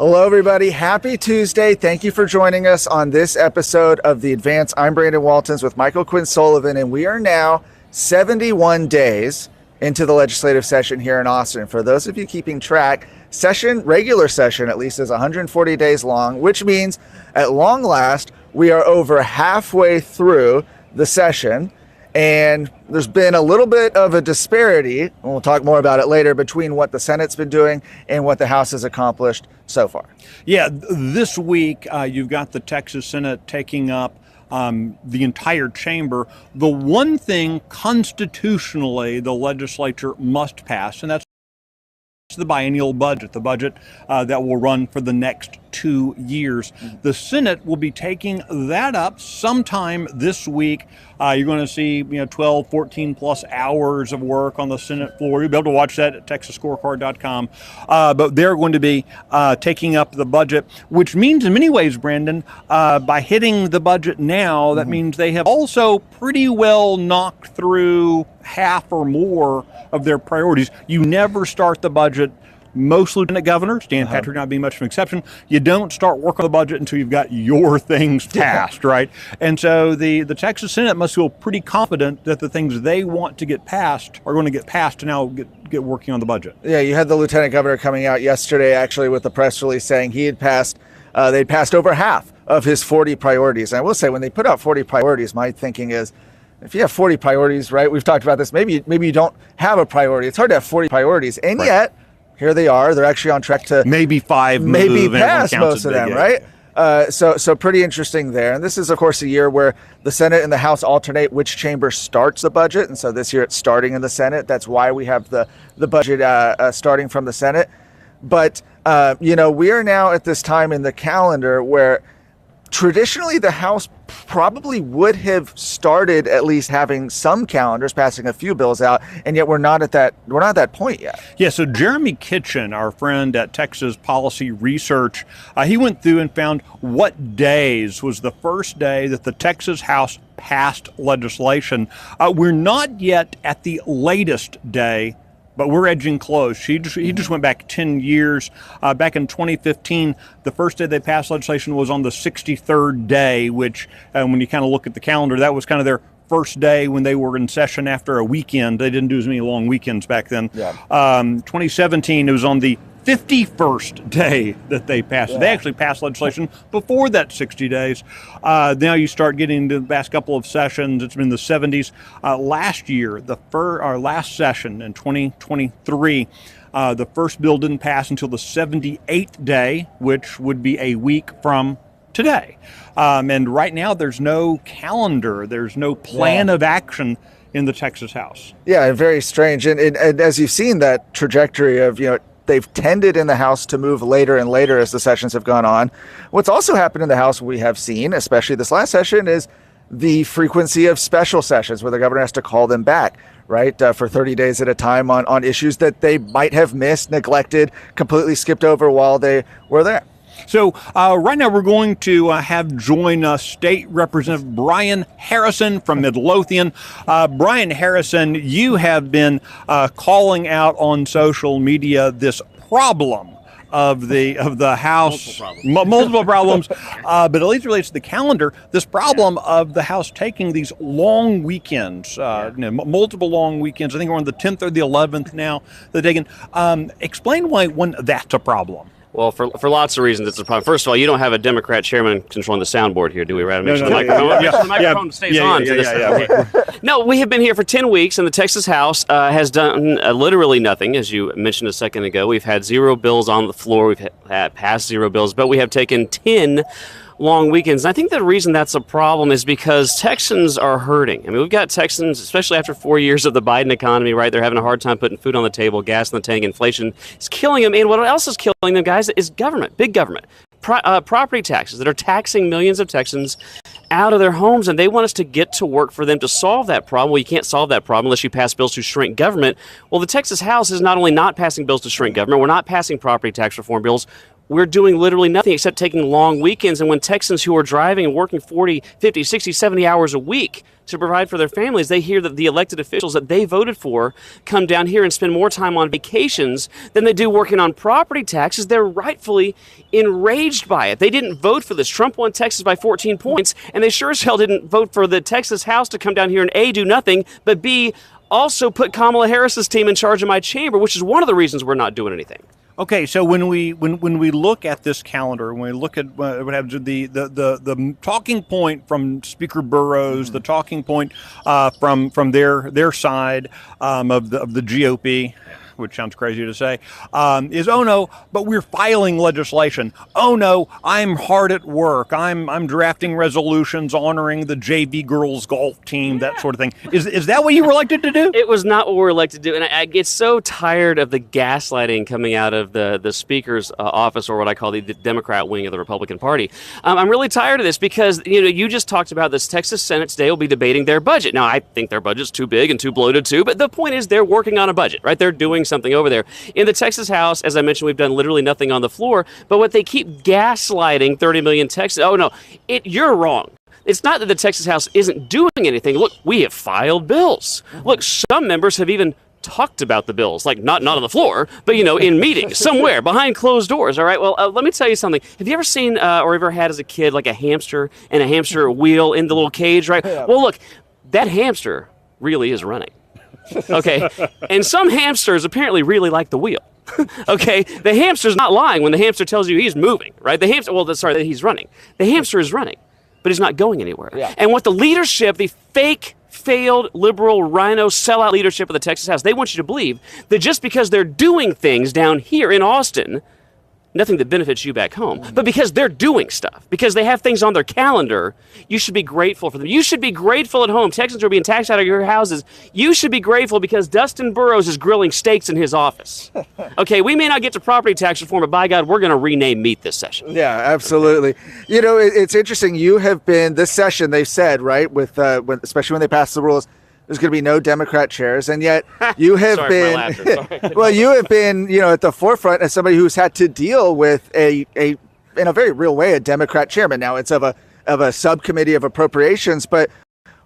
Hello, everybody. Happy Tuesday. Thank you for joining us on this episode of The Advance. I'm Brandon Waltens with Quinn Sullivan, and we are now 71 days into the legislative session here in Austin. For those of you keeping track, regular session at least, is 140 days long, which means at long last, we are over halfway through the session. And there's been a little bit of a disparity, and we'll talk more about it later, between what the Senate's been doing and what the House has accomplished so far. Yeah, this week you've got the Texas Senate taking up the entire chamber. The one thing constitutionally the legislature must pass, and that's the biennial budget, the budget that will run for the next 2 years. The Senate will be taking that up sometime this week. You're going to see 12, 14 plus hours of work on the Senate floor. You'll be able to watch that at texasscorecard.com. But they're going to be taking up the budget, which means in many ways, Brandon, by hitting the budget now, that means they have also pretty well knocked through half or more of their priorities. You never start the budget. Most lieutenant governors, Dan Patrick not being much of an exception, you don't start work on the budget until you've got your things passed, right? And so the Texas Senate must feel pretty confident that the things they want to get passed are going to get passed to now get working on the budget. Yeah, you had the lieutenant governor coming out yesterday actually with the press release saying he had passed, they'd passed over half of his 40 priorities. And I will say, when they put out 40 priorities, my thinking is, if you have 40 priorities, right, we've talked about this, maybe you don't have a priority. It's hard to have 40 priorities, and yet here they are. They're actually on track to maybe pass most of them, right? So pretty interesting there. And this is, of course, a year where the Senate and the House alternate which chamber starts the budget. And so this year it's starting in the Senate. That's why we have the budget starting from the Senate. But, we are now at this time in the calendar where traditionally the House probably would have started at least having some calendars, passing a few bills out, and yet we're not at that point yet. Yeah, so Jeremy Kitchen, our friend at Texas Policy Research, he went through and found what days was the first day that the Texas House passed legislation. We're not yet at the latest day, but we're edging close. He just went back 10 years. Back in 2015, the first day they passed legislation was on the 63rd day, which when you kind of look at the calendar, that was kind of their first day when they were in session after a weekend. They didn't do as many long weekends back then. Yeah. 2017, it was on the 51st day that they passed. Yeah. They actually passed legislation before that 60 days. Now you start getting into the past couple of sessions. It's been the 70s. Last year, our last session in 2023, the first bill didn't pass until the 78th day, which would be a week from today. And right now, there's no calendar. There's no plan of action in the Texas House. Yeah, very strange. And as you've seen that trajectory of, they've tended in the House to move later and later as the sessions have gone on. What's also happened in the House, we have seen, especially this last session, is the frequency of special sessions where the governor has to call them back, right, for 30 days at a time on issues that they might have missed, neglected, completely skipped over while they were there. So right now we're going to have join us State Representative Brian Harrison from Midlothian. Brian Harrison, you have been calling out on social media this problem of the House, multiple problems, but at least relates to the calendar. This problem of the House taking these long weekends, multiple long weekends. I think we're on the 10th or the 11th now. They're taking. Explain why that's a problem. Well, for lots of reasons, it's a problem. First of all, you don't have a Democrat chairman controlling the soundboard here, do we? Right? Make sure the microphone stays on. No, we have been here for 10 weeks, and the Texas House has done literally nothing, as you mentioned a second ago. We've had 0 bills on the floor. We've had passed 0 bills, but we have taken 10 long weekends. And I think the reason that's a problem is because Texans are hurting. I mean, we've got Texans, especially after 4 years of the Biden economy, right? They're having a hard time putting food on the table, gas in the tank, inflation is killing them. And what else is killing them, guys, is government, big government. Property taxes that are taxing millions of Texans out of their homes, and they want us to get to work for them to solve that problem. Well, you can't solve that problem unless you pass bills to shrink government. Well, the Texas House is not only not passing bills to shrink government, we're not passing property tax reform bills. We're doing literally nothing except taking long weekends. And when Texans who are driving and working 40, 50, 60, 70 hours a week to provide for their families, they hear that the elected officials that they voted for come down here and spend more time on vacations than they do working on property taxes, they're rightfully enraged by it. They didn't vote for this. Trump won Texas by 14 points, and they sure as hell didn't vote for the Texas House to come down here and A, do nothing, but B, also put Kamala Harris's team in charge of my chamber, which is one of the reasons we're not doing anything. Okay, so when we look at this calendar, when we look at what happens, the talking point from Speaker Burrows, the talking point from their side of the GOP, which sounds crazy to say, is, oh no, but we're filing legislation. Oh no, I'm hard at work. I'm drafting resolutions honoring the JV girls golf team, that sort of thing. Is that what you were elected to do? It was not what we were elected to do, and I get so tired of the gaslighting coming out of the Speaker's office, or what I call the Democrat wing of the Republican Party. I'm really tired of this because you just talked about this Texas Senate today will be debating their budget. Now, I think their budget's too big and too bloated too, but the point is they're working on a budget, right? They're doing something over there. In the Texas House, as I mentioned, we've done literally nothing on the floor, but what they keep gaslighting 30 million Texans, oh no, you're wrong. It's not that the Texas House isn't doing anything. Look, we have filed bills. Look, some members have even talked about the bills, like not on the floor, but in meetings somewhere behind closed doors. All right. Well, let me tell you something. Have you ever seen or ever had as a kid like a hamster and a hamster wheel in the little cage? Right. Yeah. Well, look, that hamster really is running. Okay. And some hamsters apparently really like the wheel. Okay. The hamster's not lying when the hamster tells you he's moving, right? That he's running. The hamster is running, but he's not going anywhere. Yeah. And what the leadership, the fake, failed liberal rhino sellout leadership of the Texas House, they want you to believe that just because they're doing things down here in Austin, nothing that benefits you back home, but because they're doing stuff, because they have things on their calendar, you should be grateful for them. You should be grateful at home. Texans are being taxed out of your houses. You should be grateful because Dustin Burrows is grilling steaks in his office. Okay, we may not get to property tax reform, but by God, we're going to rename meat this session. Yeah, absolutely. It's interesting. You have been, this session, they've said, right, with especially when they pass the rules, there's going to be no Democrat chairs, and yet you have been well. You have been, at the forefront as somebody who's had to deal with in a very real way a Democrat chairman. Now it's of a subcommittee of appropriations, but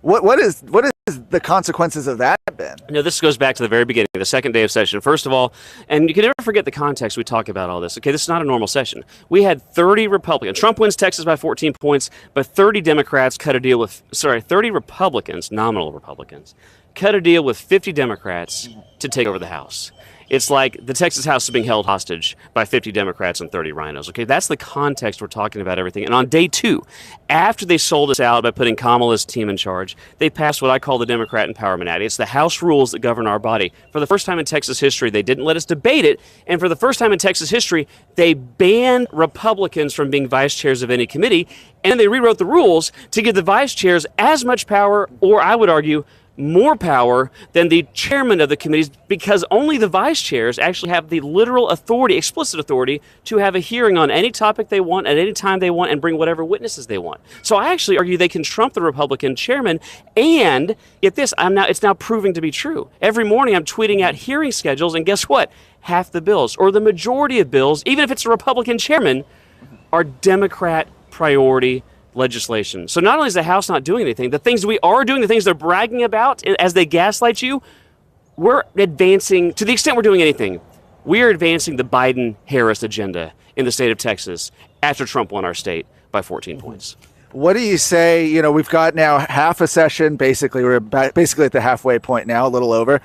what is the consequences of that been? This goes back to the very beginning, the second day of session. First of all, and you can never forget the context we talk about all this. Okay, this is not a normal session. We had 30 Republicans. Trump wins Texas by 14 points, but 30 Democrats cut a deal with, 30 Republicans, nominal Republicans, cut a deal with 50 Democrats to take over the House. It's like the Texas House is being held hostage by 50 Democrats and 30 rhinos. Okay, that's the context we're talking about everything. And on day 2, after they sold us out by putting Kamala's team in charge, they passed what I call the Democrat Empowerment Act. It's the House rules that govern our body. For the first time in Texas history, they didn't let us debate it. And for the first time in Texas history, they banned Republicans from being vice chairs of any committee. And they rewrote the rules to give the vice chairs as much power, or I would argue, more power than the chairman of the committees, because only the vice chairs actually have the literal authority, explicit authority, to have a hearing on any topic they want at any time they want and bring whatever witnesses they want. So I actually argue they can trump the Republican chairman, and get this, it's now proving to be true. Every morning I'm tweeting out hearing schedules, and guess what? Half the bills, or the majority of bills, even if it's a Republican chairman, are Democrat priority legislation. So not only is the House not doing anything, the things we are doing, the things they're bragging about as they gaslight you, we're advancing, to the extent we're doing anything, we're advancing the Biden-Harris agenda in the state of Texas after Trump won our state by 14 points. What do you say? We've got now half a session, basically. We're basically at the halfway point now, a little over.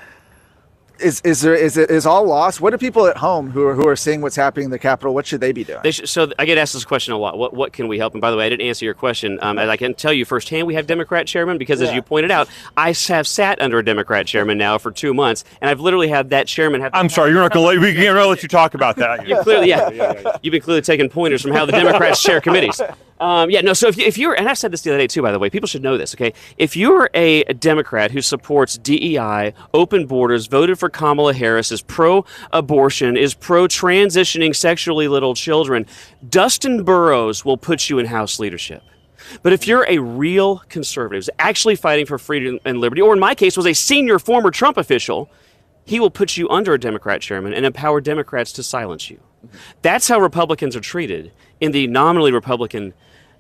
is all lost? What do people at home who are seeing what's happening in the Capitol, what should they be doing? So I get asked this question a lot. What can we help? And by the way, I didn't answer your question. And I can tell you firsthand, we have Democrat chairmen because, as you pointed out, I have sat under a Democrat chairman now for 2 months, and I've literally had that chairman have. I'm sorry, you're not going to we can't really let you talk about that. You clearly, you've been clearly taking pointers from how the Democrats chair committees. So if you're, and I said this the other day too, by the way, people should know this, okay? If you're a Democrat who supports DEI, open borders, voted for Kamala Harris, is pro-abortion, is pro-transitioning sexually little children, Dustin Burrows will put you in House leadership. But if you're a real conservative, actually fighting for freedom and liberty, or in my case was a senior former Trump official, he will put you under a Democrat chairman and empower Democrats to silence you. That's how Republicans are treated in the nominally Republican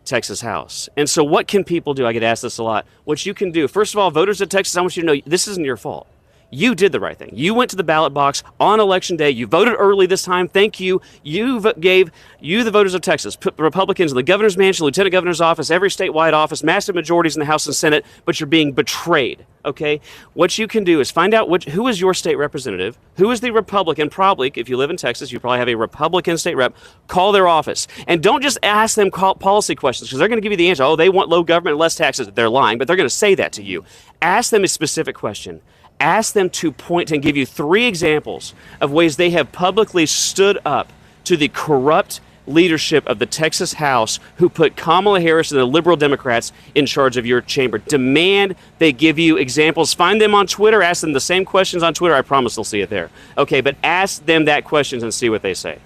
Texas House. And so what can people do? I get asked this a lot. What you can do, first of all, voters of Texas, I want you to know this isn't your fault. You did the right thing. You went to the ballot box on election day. You voted early this time. Thank you. You gave the voters of Texas, put the Republicans in the governor's mansion, lieutenant governor's office, every statewide office, massive majorities in the House and Senate, but you're being betrayed. Okay? What you can do is find out who is your state representative, who is the Republican. Probably, if you live in Texas, you probably have a Republican state rep. Call their office. And don't just ask them policy questions, because they're going to give you the answer. Oh, they want low government and less taxes. They're lying, but they're going to say that to you. Ask them a specific question. Ask them to point and give you 3 examples of ways they have publicly stood up to the corrupt leadership of the Texas House who put Kamala Harris and the liberal Democrats in charge of your chamber. Demand they give you examples. Find them on Twitter. Ask them the same questions on Twitter. I promise they'll see it there. Okay, but ask them that questions and see what they say.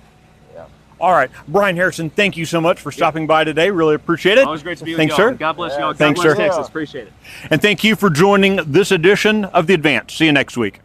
All right. Brian Harrison, thank you so much for stopping by today. Really appreciate it. Always great to be with Thanks, y'all. sir. God bless y'all. Thanks, God bless sir. Texas. Appreciate it. And thank you for joining this edition of The Advance. See you next week.